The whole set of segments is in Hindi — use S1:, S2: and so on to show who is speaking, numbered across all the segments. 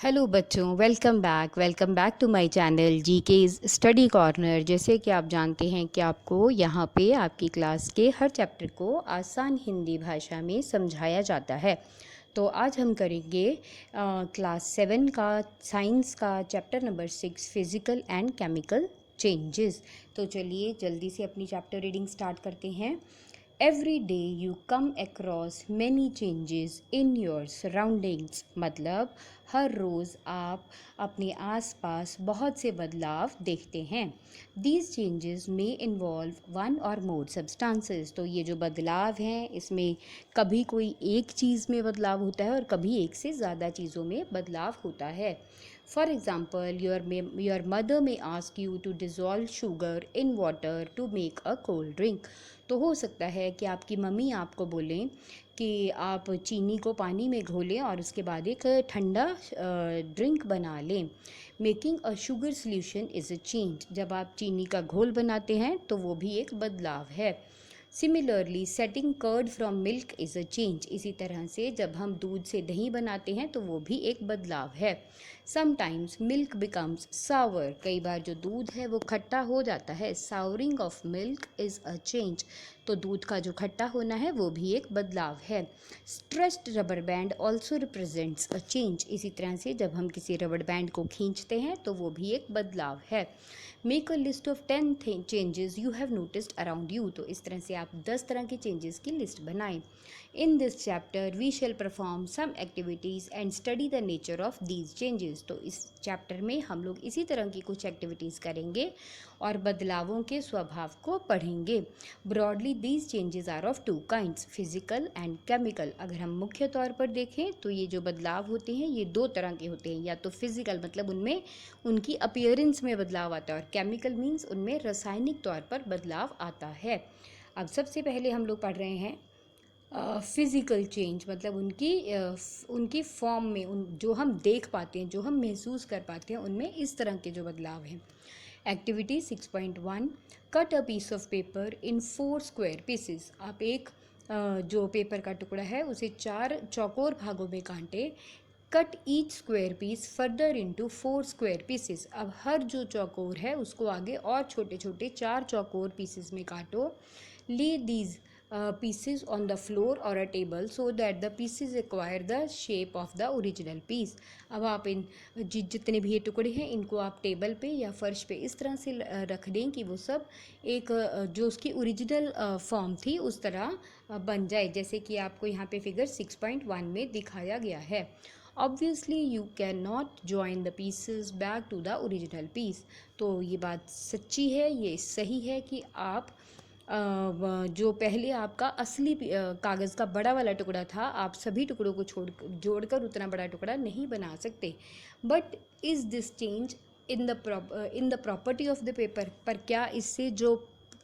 S1: हेलो बच्चों, welcome back to my channel GK's study corner. जैसे कि आप जानते हैं कि आपको यहाँ पे आपकी क्लास के हर चैप्टर को आसान हिंदी भाषा में समझाया जाता है। तो आज हम करेंगे क्लास 7 का साइंस का chapter number 6 physical and chemical changes. तो चलिए जल्दी से अपनी चैप्टर रीडिंग स्टार्ट करते हैं। Every day you come across many changes in your surroundings, मतलब हर रोज़ आप अपने आसपास बहुत से बदलाव देखते हैं। दीज चेंजेस में इन्वॉल्व वन और मोर सब्सटेंसेस। तो ये जो बदलाव हैं इसमें कभी कोई एक चीज़ में बदलाव होता है और कभी एक से ज़्यादा चीज़ों में बदलाव होता है। For example, your mother may ask you to dissolve sugar in water to make a cold drink. तो हो सकता है कि आपकी मम्मी आपको बोलें कि आप चीनी को पानी में घोलें और उसके बाद एक ठंडा ड्रिंक बना लें। Making a sugar solution is a change. जब आप चीनी का घोल बनाते हैं तो वो भी एक बदलाव है। Similarly setting curd from milk is a change. इसी तरह से जब हम दूध से दही बनाते हैं तो वो भी एक बदलाव है। समटाइम्स मिल्क बिकम्स सावर। कई बार जो दूध है वो खट्टा हो जाता है। Souring of milk is a change. तो दूध का जो खट्टा होना है वो भी एक बदलाव है। Stretched rubber band also represents a change. इसी तरह से जब हम किसी रबर बैंड को खींचते हैं तो वो भी एक बदलाव है। Make a list of 10 changes you have noticed around you. तो इस तरह से आप 10 तरह के चेंजेस की लिस्ट बनाएं। In this chapter we shall perform some activities and study the nature of these changes. तो इस चैप्टर में हम लोग इसी तरह की कुछ एक्टिविटीज़ करेंगे और बदलावों के स्वभाव को पढ़ेंगे। Broadly these changes are of two kinds, physical and chemical. अगर हम मुख्य तौर पर देखें तो ये जो बदलाव होते हैं ये दो तरह के होते हैं। या तो फिजिकल मतलब उनमें उनकी अपीयरेंस में बदलाव आता है और केमिकल मीन्स उनमें रासायनिक तौर पर बदलाव आता है। अब सबसे पहले हम लोग पढ़ रहे हैं फिज़िकल चेंज, मतलब उनकी फॉर्म में, उन जो हम देख पाते हैं, जो हम महसूस कर पाते हैं, उनमें इस तरह के जो बदलाव हैं। Activity 6.1, cut a piece of paper in 4 square pieces. आप एक जो पेपर का टुकड़ा है उसे 4 चौकोर भागों में काटें। Cut each square piece further into 4 square pieces. अब हर जो चौकोर है उसको आगे और छोटे छोटे 4 चौकोर पीसेस में काटो। lay these pieces on the floor or a table so that the pieces acquire the shape of the original piece। अब आप इन जितने भी ये टुकड़े हैं इनको आप टेबल पे या फर्श पे इस तरह से रख दें कि वो सब एक जो उसकी ओरिजिनल फॉर्म थी उस तरह बन जाए, जैसे कि आपको यहाँ पे फिगर 6.1 में दिखाया गया है। Obviously you can not join the pieces back to the original piece. तो ये बात सच्ची है, ये सही है कि आप जो पहले आपका असली कागज़ का बड़ा वाला टुकड़ा था, आप सभी टुकड़ों को जोड़कर उतना बड़ा टुकड़ा नहीं बना सकते। But is this change in the property of the paper. पर क्या इससे जो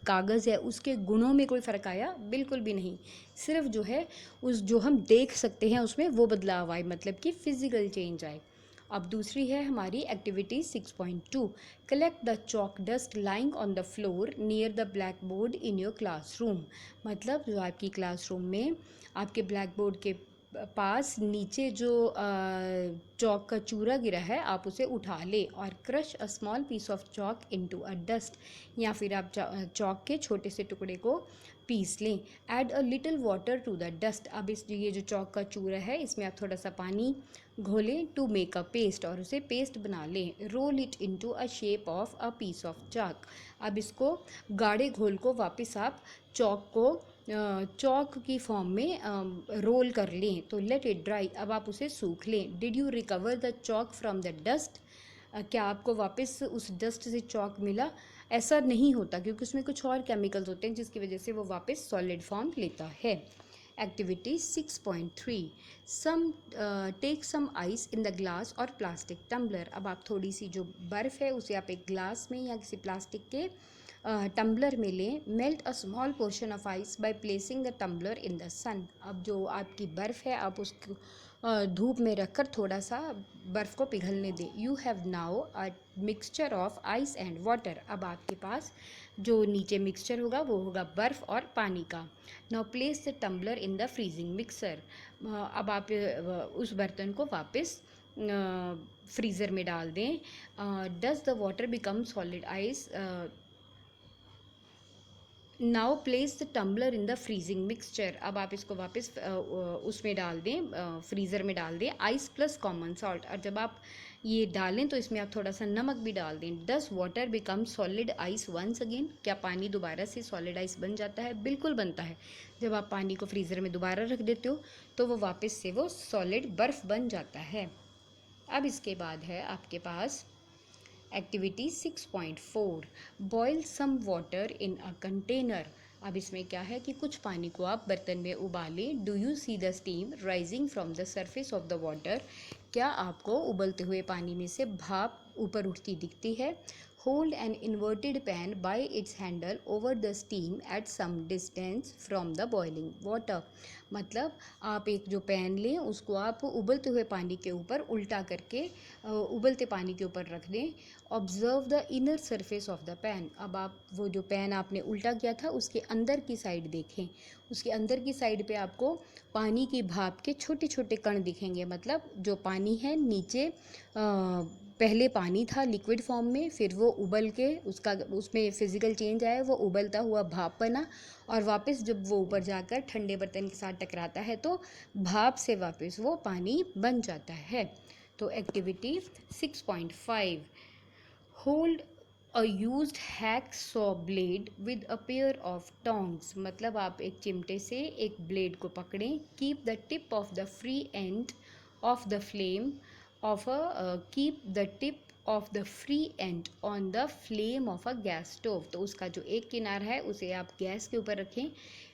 S1: कागज़ है उसके गुणों में कोई फ़र्क आया? बिल्कुल भी नहीं। सिर्फ जो है उस जो हम देख सकते हैं उसमें वो बदलाव आए, मतलब कि फ़िज़िकल चेंज आए। अब दूसरी है हमारी activity 6.2, collect the chalk dust lying on the floor near the black board in your classroom. मतलब जो आपकी क्लासरूम में आपके ब्लैक बोर्ड के पास नीचे जो चॉक का चूरा गिरा है आप उसे उठा लें और crush a small piece of chalk into a dust, या फिर आप चॉक के छोटे से टुकड़े को पीस लें। Add a little water to the dust. अब ये जो चॉक का चूरा है इसमें आप थोड़ा सा पानी घोलें टू मेक अ पेस्ट, और उसे पेस्ट बना लें। Roll it into a shape of a piece of chalk. अब इसको गाढ़े घोल को वापस आप चॉक की फॉर्म में रोल कर लें। तो लेट इट ड्राई। अब आप उसे सूख लें। Did you recover the chalk from the dust. क्या आपको वापस उस डस्ट से चॉक मिला? ऐसा नहीं होता क्योंकि उसमें कुछ और केमिकल्स होते हैं जिसकी वजह से वो वापस सॉलिड फॉर्म लेता है। Activity 6.3, some take some ice in the glass और प्लास्टिक टम्बलर। अब आप थोड़ी सी जो बर्फ़ है उसे आप एक ग्लास में या किसी प्लास्टिक के टम्बलर में लें। Melt a small portion of ice by placing the tumbler in the sun. अब जो आपकी बर्फ़ है आप उसको धूप में रखकर थोड़ा सा बर्फ़ को पिघलने दें। You have now a mixture of ice and water. अब आपके पास जो नीचे मिक्सचर होगा वो होगा बर्फ़ और पानी का। Now place the tumbler in the freezing mixer. अब आप उस बर्तन को वापस फ्रीज़र में डाल दें। Does the water become solid ice? Now place the tumbler in the freezing mixture. अब आप इसको वापस उसमें डाल दें, फ्रीज़र में डाल दें, आइस प्लस कॉमन सॉल्ट। और जब आप ये डालें तो इसमें आप थोड़ा सा नमक भी डाल दें। Does water become solid ice once again? क्या पानी दोबारा से सॉलिड आइस बन जाता है? बिल्कुल बनता है। जब आप पानी को फ्रीज़र में दोबारा रख देते हो तो वो वापस से वो सॉलिड बर्फ़ बन जाता है। अब इसके बाद है आपके पास activity 6.4, boil some water in a container. अब इसमें क्या है कि कुछ पानी को आप बर्तन में उबालें। Do you see the steam rising from the surface of the water? क्या आपको उबलते हुए पानी में से भाप ऊपर उठती दिखती है? Hold an inverted pan by its handle over the steam at some distance from the boiling water. मतलब आप एक जो पैन लें उसको आप उबलते हुए पानी के ऊपर उल्टा करके उबलते पानी के ऊपर रख दें। Observe the inner surface of the pan. अब आप वो जो पैन आपने उल्टा किया था उसके अंदर की साइड देखें। उसके अंदर की साइड पे आपको पानी की भाप के छोटे छोटे कण दिखेंगे। मतलब जो पानी है नीचे पहले पानी था लिक्विड फॉर्म में, फिर वो उबल के उसमें फिजिकल चेंज आया, वो उबलता हुआ भाप बना, और वापस जब वो ऊपर जाकर ठंडे बर्तन के साथ टकराता है तो भाप से वापस वो पानी बन जाता है। तो activity 6.5, hold a used hacksaw blade with a pair of tongs. मतलब आप एक चिमटे से एक ब्लेड को पकड़ें। Keep the tip of the free end of the flame of keep the tip of the free and on the flame of a gas stove. तो उसका जो एक किनारा है उसे आप गैस के ऊपर रखें।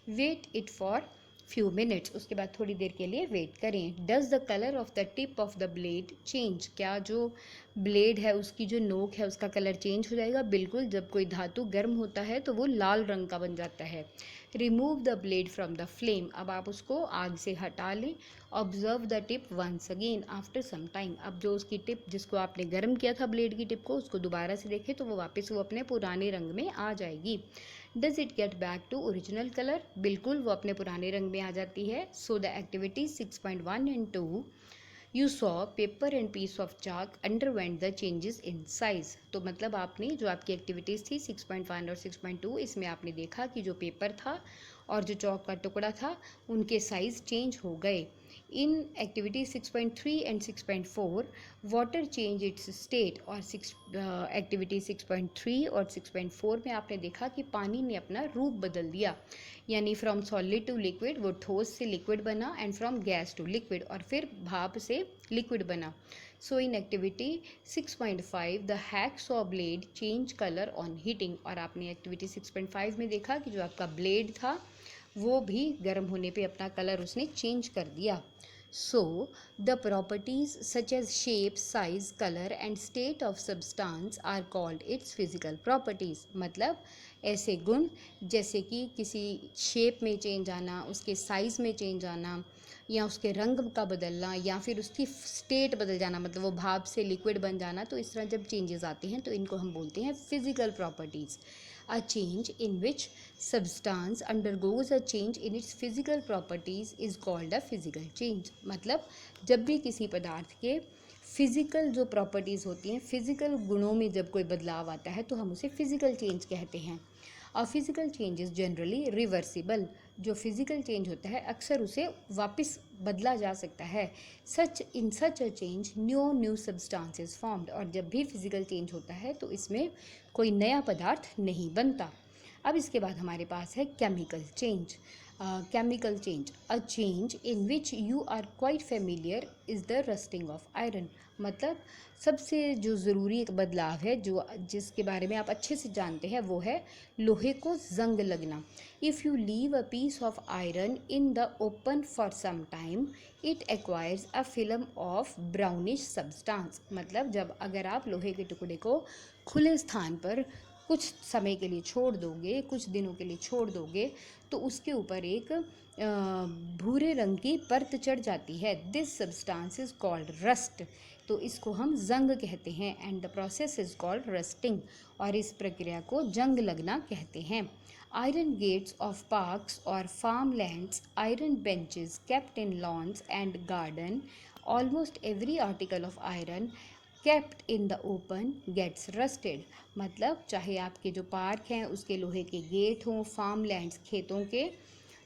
S1: Wait it for few minutes, उसके बाद थोड़ी देर के लिए वेट करें। Does the colour of the tip of the blade change? क्या जो ब्लेड है उसकी जो नोक है उसका कलर चेंज हो जाएगा? बिल्कुल। जब कोई धातु गर्म होता है तो वो लाल रंग का बन जाता है। Remove the blade from the flame. अब आप उसको आग से हटा लें। Observe the tip once again after some time. अब जो उसकी टिप जिसको आपने गर्म किया था ब्लेड की टिप को, उसको दोबारा से देखें तो वो वापस वो अपने पुराने रंग में आ जाएगी। Does it get back to original colour? बिल्कुल, वो अपने पुराने रंग में आ जाती है। So the activity 6.1 and 2, you saw paper and piece of chalk underwent the changes in size. तो मतलब आपने जो आपकी एक्टिविटीज़ थी 6.1 और 6.2, इसमें आपने देखा कि जो पेपर था और जो चौक का टुकड़ा था उनके साइज़ चेंज हो गए। In activity 6.3 and 6.4, water change it's state. और एक्टिविटी 6.3 और 6.4 में आपने देखा कि पानी ने अपना रूप बदल दिया, यानी फ्रॉम सॉलिड टू लिक्विड, वो ठोस से लिक्विड बना, and from gas to liquid, और फिर भाप से लिक्विड बना। So in activity 6.5, the hacksaw blade change colour on heating. और आपने एक्टिविटी 6.5 में देखा कि जो आपका ब्लेड था वो भी गर्म होने पे अपना कलर उसने चेंज कर दिया। So, the properties such as shape, size, color and state of substance are called its physical properties। मतलब ऐसे गुण जैसे कि किसी शेप में चेंज आना, उसके साइज़ में चेंज आना, या उसके रंग का बदलना, या फिर उसकी स्टेट बदल जाना, मतलब वो भाप से लिक्विड बन जाना, तो इस तरह जब चेंजेस आते हैं तो इनको हम बोलते हैं physical properties. A change in which substance undergoes a change in its physical properties is called a physical change। मतलब जब भी किसी पदार्थ के फिजिकल जो प्रॉपर्टीज़ होती हैं, फिजिकल गुणों में जब कोई बदलाव आता है तो हम उसे फिजिकल चेंज कहते हैं। A physical change is generally reversible. जो फिजिकल चेंज होता है अक्सर उसे वापस बदला जा सकता है। In such a change new substances formed. और जब भी फिजिकल चेंज होता है तो इसमें कोई नया पदार्थ नहीं बनता। अब इसके बाद हमारे पास है chemical change. Chemical change, a change in which you are quite familiar is the rusting of iron. मतलब सबसे जो ज़रूरी एक बदलाव है जिसके बारे में आप अच्छे से जानते हैं वो है लोहे को जंग लगना। If you leave a piece of iron in the open for some time it acquires a film of brownish substance. मतलब जब अगर आप लोहे के टुकड़े को खुले स्थान पर कुछ समय के लिए छोड़ दोगे, कुछ दिनों के लिए छोड़ दोगे, तो उसके ऊपर एक भूरे रंग की परत चढ़ जाती है। This substance is called rust. तो इसको हम जंग कहते हैं। And the process is called rusting. और इस प्रक्रिया को जंग लगना कहते हैं। Iron gates of parks or farmlands, iron benches kept in lawns and garden, almost every article of iron kept in the open gets rusted। मतलब चाहे आपके जो पार्क हैं उसके लोहे के गेट हों, फार्म लैंड्स खेतों के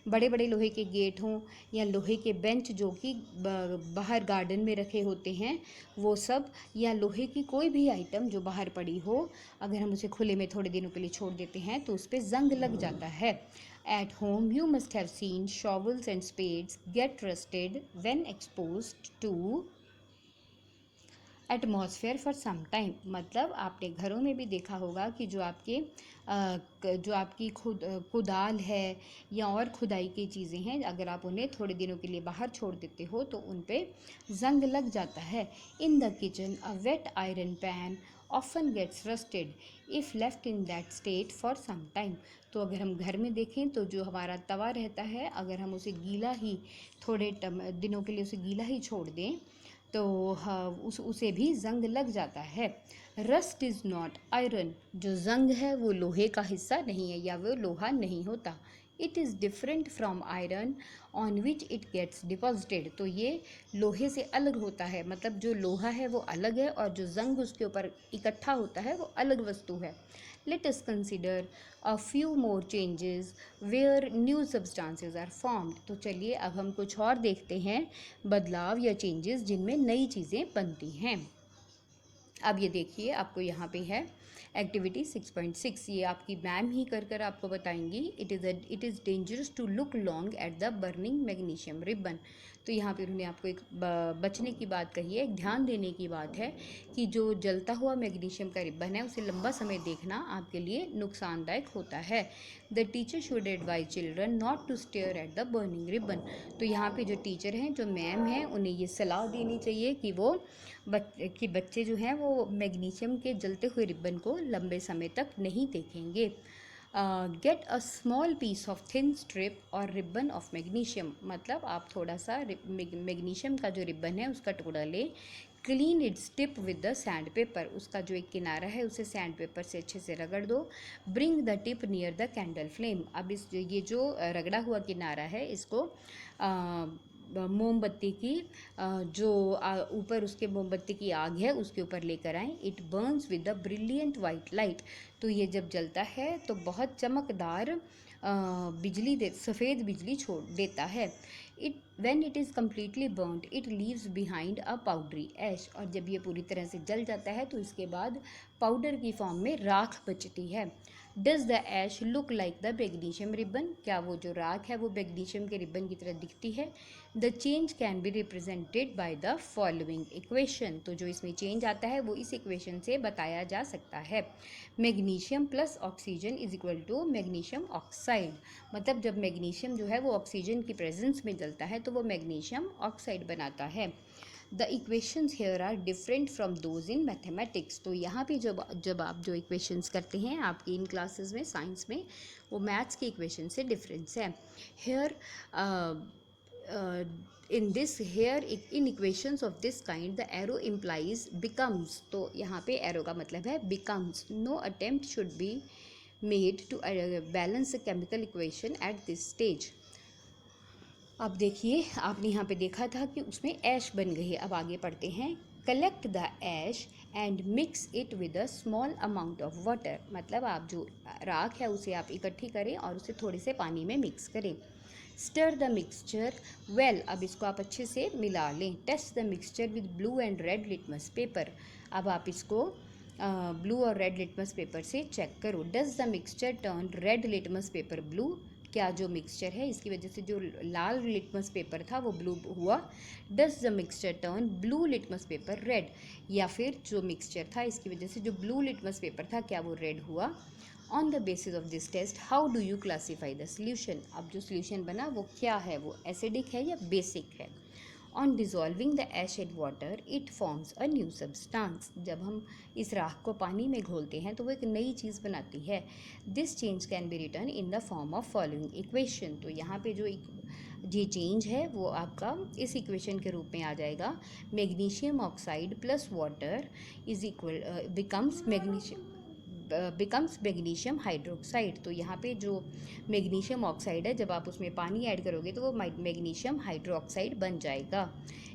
S1: बड़े बड़े लोहे के गेट हों, या लोहे के बेंच जो कि बाहर गार्डन में रखे होते हैं वो सब, या लोहे की कोई भी आइटम जो बाहर पड़ी हो, अगर हम उसे खुले में थोड़े दिनों के लिए छोड़ देते हैं तो उस पर जंग लग जाता है। At home you must have seen shovels and spades get rusted when exposed to atmosphere for some time. मतलब आपने घरों में भी देखा होगा कि जो आपकी कुदाल है या और खुदाई की चीज़ें हैं, अगर आप उन्हें थोड़े दिनों के लिए बाहर छोड़ देते हो तो उन पे जंग लग जाता है। In the kitchen a wet iron pan often gets rusted if left in that state for some time. तो अगर हम घर में देखें तो जो हमारा तवा रहता है, अगर हम उसे गीला ही थोड़े दिनों के लिए उसे गीला ही छोड़ दें तो उसे भी जंग लग जाता है। रस्ट इज़ नॉट आयरन, जो जंग है वो लोहे का हिस्सा नहीं है या वो लोहा नहीं होता। It is different from iron on which it gets deposited. तो ये लोहे से अलग होता है, मतलब जो लोहा है वो अलग है और जो जंग उसके ऊपर इकट्ठा होता है वो अलग वस्तु है। Let us consider a few more changes where new substances are formed। तो चलिए अब हम कुछ और देखते हैं बदलाव या चेंजेस जिनमें नई चीज़ें बनती हैं। अब ये देखिए, आपको यहाँ पे है एक्टिविटी 6.6, ये आपकी मैम ही कर आपको बताएंगी। It is dangerous to look long at the burning magnesium ribbon. तो यहाँ पे उन्होंने आपको एक बचने की बात कही है, एक ध्यान देने की बात है कि जो जलता हुआ मैग्नीशियम का रिबन है उसे लंबा समय देखना आपके लिए नुकसानदायक होता है। The teacher should advise children not to stare at the burning ribbon. तो यहाँ पे जो टीचर हैं, जो मैम हैं, उन्हें ये सलाह देनी चाहिए कि बच्चे जो हैं वो मैग्नीशियम के जलते हुए रिबन को लंबे समय तक नहीं देखेंगे। Get a small piece of thin strip or ribbon of magnesium. मतलब आप थोड़ा सा मैग्नीशियम का जो रिबन है उसका टुकड़ा लें। Clean its tip with the sand paper, उसका जो एक किनारा है उसे सैंड पेपर से अच्छे से रगड़ दो। Bring the tip near the candle flame. अब ये जो रगड़ा हुआ किनारा है इसको मोमबत्ती की जो ऊपर उसके मोमबत्ती की आग है उसके ऊपर लेकर आएं। It Burns with the brilliant white light. तो ये जब जलता है तो बहुत चमकदार सफ़ेद बिजली छोड़ देता है। When it is completely burned it leaves behind a powdery ash. और जब ये पूरी तरह से जल जाता है तो इसके बाद पाउडर की फॉर्म में राख बचती है। Does the ash look like the magnesium ribbon. क्या वो जो राख है वो मैग्नीशियम के रिबन की तरह दिखती है। The change can be represented by the following equation. तो जो इसमें चेंज आता है वो इस इक्वेशन से बताया जा सकता है। Magnesium plus oxygen is equal to magnesium oxide. मतलब जब मैग्नीशियम जो है वो ऑक्सीजन की प्रेजेंस में जलता है तो वो मैग्नीशियम ऑक्साइड बनाता है। The equations here are different from those in mathematics. तो यहाँ पे जब आप जो इक्वेशंस करते हैं आपकी इन क्लासेस में साइंस में, वो मैथ्स के इक्वेशन से डिफरेंस है। Here in equations of this kind the arrow implies becomes। तो यहाँ पे arrow का मतलब है becomes। no attempt should be made to balance the chemical equation at this stage। अब देखिए, आपने यहाँ पे देखा था कि उसमें ऐश बन गई है। अब आगे पढ़ते हैं। Collect the ash and mix it with a small amount of water. मतलब आप जो राख है उसे आप इकट्ठी करें और उसे थोड़े से पानी में मिक्स करें। Stir the mixture well. अब इसको आप अच्छे से मिला लें। Test the mixture with blue and red litmus paper. अब आप इसको ब्लू और रेड लिटमस पेपर से चेक करो। Does the mixture turn red litmus paper blue. क्या जो मिक्सचर है इसकी वजह से जो लाल लिटमस पेपर था वो ब्लू हुआ। Does the mixture turn blue litmus paper red. या फिर जो मिक्सचर था इसकी वजह से जो ब्लू लिटमस पेपर था क्या वो रेड हुआ। On the basis of this test how do you classify the solution. अब जो सोल्यूशन बना वो क्या है, वो एसिडिक है या बेसिक है। On dissolving the ash in water it forms a new substance. जब हम इस राख को पानी में घोलते हैं तो वो एक नई चीज़ बनाती है। This change can be return in the form of following equation. तो यहाँ पे जो ये चेंज है वो आपका इस इक्वेशन के रूप में आ जाएगा। Magnesium oxide plus water is equal becomes magnesium becomes magnesium hydroxide. तो यहाँ पे जो मैग्नीशियम ऑक्साइड है, जब आप उसमें पानी ऐड करोगे तो वो मैग्नीशियम हाइड्रोक्साइड बन जाएगा।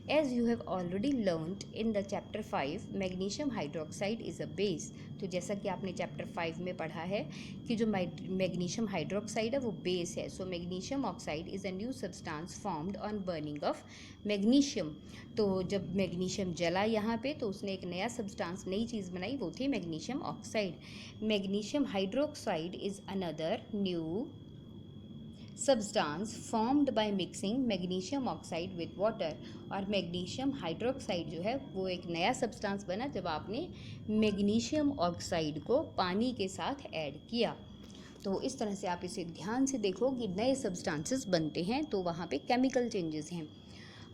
S1: As you have already learned in the chapter 5, magnesium hydroxide is a base. तो जैसा कि आपने चैप्टर 5 में पढ़ा है कि जो मैग्नीशियम हाइड्रोक्साइड है वो बेस है। So magnesium oxide is a new substance formed on burning of magnesium. तो जब मैग्नीशियम जला यहाँ पे तो उसने एक नया सब्सटेंस, नई चीज़ बनाई, वो थी magnesium oxide. Magnesium hydroxide is another new substance formed by mixing magnesium oxide with water। और मैग्नीशियम हाइड्रोक्साइड जो है वो एक नया सब्सटेंस बना जब आपने मैग्नीशियम ऑक्साइड को पानी के साथ ऐड किया। तो इस तरह से आप इसे ध्यान से देखो कि नए सब्सटेंसेस बनते हैं तो वहाँ पे केमिकल चेंजेस हैं।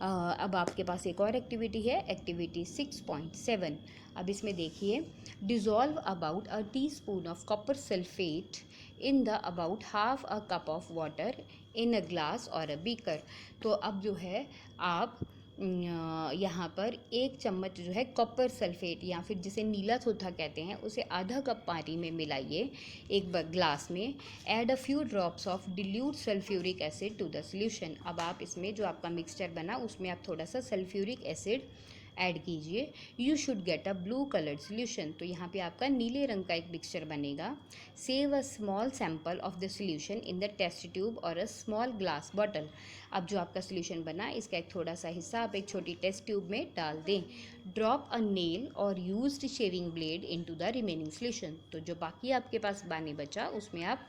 S1: अब आपके पास एक और एक्टिविटी है, एक्टिविटी 6.7। अब इसमें देखिए, dissolve about a teaspoon of copper sulphate in the about half a cup of water in a glass और अ बीकर। तो अब जो है आप यहाँ पर 1 चम्मच जो है कॉपर सल्फेट या फिर जिसे नीला सोथा कहते हैं उसे आधा कप पानी में मिलाइए एक ग्लास में। Add a few drops of dilute sulphuric acid to the solution. अब आप इसमें जो आपका मिक्सचर बना उसमें आप थोड़ा सा सल्फ्यूरिक एसिड ऐड कीजिए। You should get a blue coloured solution. तो यहाँ पे आपका नीले रंग का एक मिक्सचर बनेगा। Save a small sample of the solution in the test tube और अ स्मॉल ग्लास बॉटल। अब जो आपका सोल्यूशन बना इसका एक थोड़ा सा हिस्सा आप एक छोटी टेस्ट ट्यूब में डाल दें। ड्रॉप अ नेल और used shaving blade into the remaining solution. तो जो बाकी आपके पास पानी बचा उसमें आप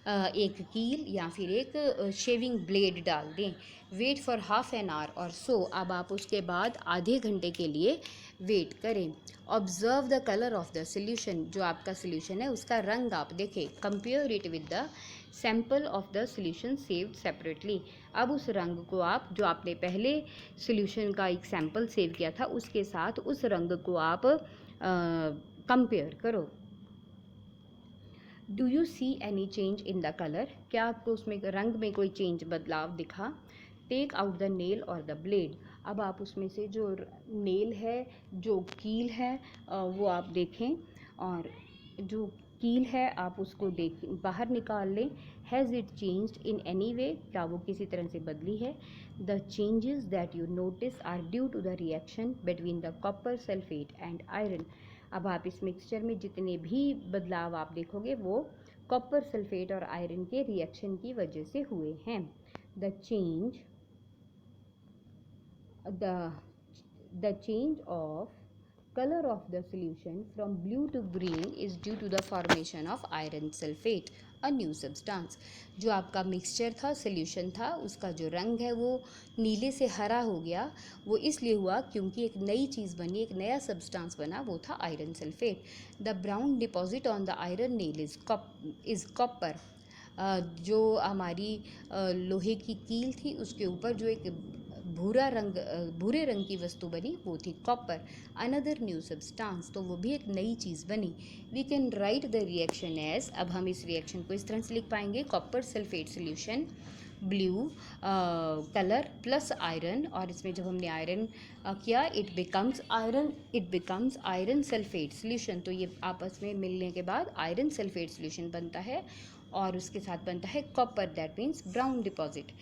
S1: एक कील या फिर एक शेविंग ब्लेड डाल दें। Wait for half an hour or so. अब आप उसके बाद आधे घंटे के लिए वेट करें। Observe the colour of the solution. जो आपका सोल्यूशन है उसका रंग आप देखें। Compare it with the sample of the solution saved separately. अब उस रंग को आप, जो आपने पहले सोल्यूशन का एक सैम्पल सेव किया था उसके साथ उस रंग को आप कंपेयर करो। Do you see any change in the colour. क्या आपको उसमें रंग में कोई चेंज, बदलाव दिखा। टेक आउट द नेल और द ब्लेड। अब आप उसमें से जो नेल है, जो कील है, वो आप देखें और जो कील है आप उसको बाहर निकाल लें। Has it changed in any way. क्या वो किसी तरह से बदली है। The changes that you notice are due to the reaction between the copper sulphate and iron. अब आप इस मिक्सचर में जितने भी बदलाव आप देखोगे वो कॉपर सल्फेट और आयरन के रिएक्शन की वजह से हुए हैं। The change of color of the solution from blue to green is due to the formation of iron sulfate, a new substance। जो आपका मिक्सचर था, सोल्यूशन था, उसका जो रंग है वो नीले से हरा हो गया। वो इसलिए हुआ क्योंकि एक नई चीज़ बनी, एक नया सब्सटेंस बना, वो था iron sulphate. The brown deposit on the iron nail is copper. जो हमारी लोहे की कील थी उसके ऊपर जो एक भूरे रंग की वस्तु बनी वो थी कॉपर। अनदर न्यू सब्सटेंस, तो वो भी एक नई चीज़ बनी। We can write the reaction as. अब हम इस रिएक्शन को इस तरह से लिख पाएंगे, copper sulphate solution, blue colour plus iron, और इसमें जब हमने आयरन किया it becomes iron sulphate solution. तो ये आपस में मिलने के बाद आयरन सल्फेट सोल्यूशन बनता है और उसके साथ बनता है copper, that means brown deposit.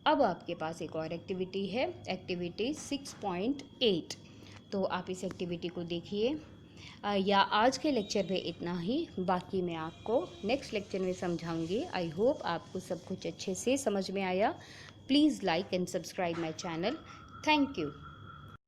S1: अब आपके पास एक और एक्टिविटी है, एक्टिविटी 6.8। तो आप इस एक्टिविटी को देखिए। या आज के लेक्चर में इतना ही, बाकी मैं आपको नेक्स्ट लेक्चर में समझाऊंगी। आई होप आपको सब कुछ अच्छे से समझ में आया। Please like and subscribe my channel. Thank you.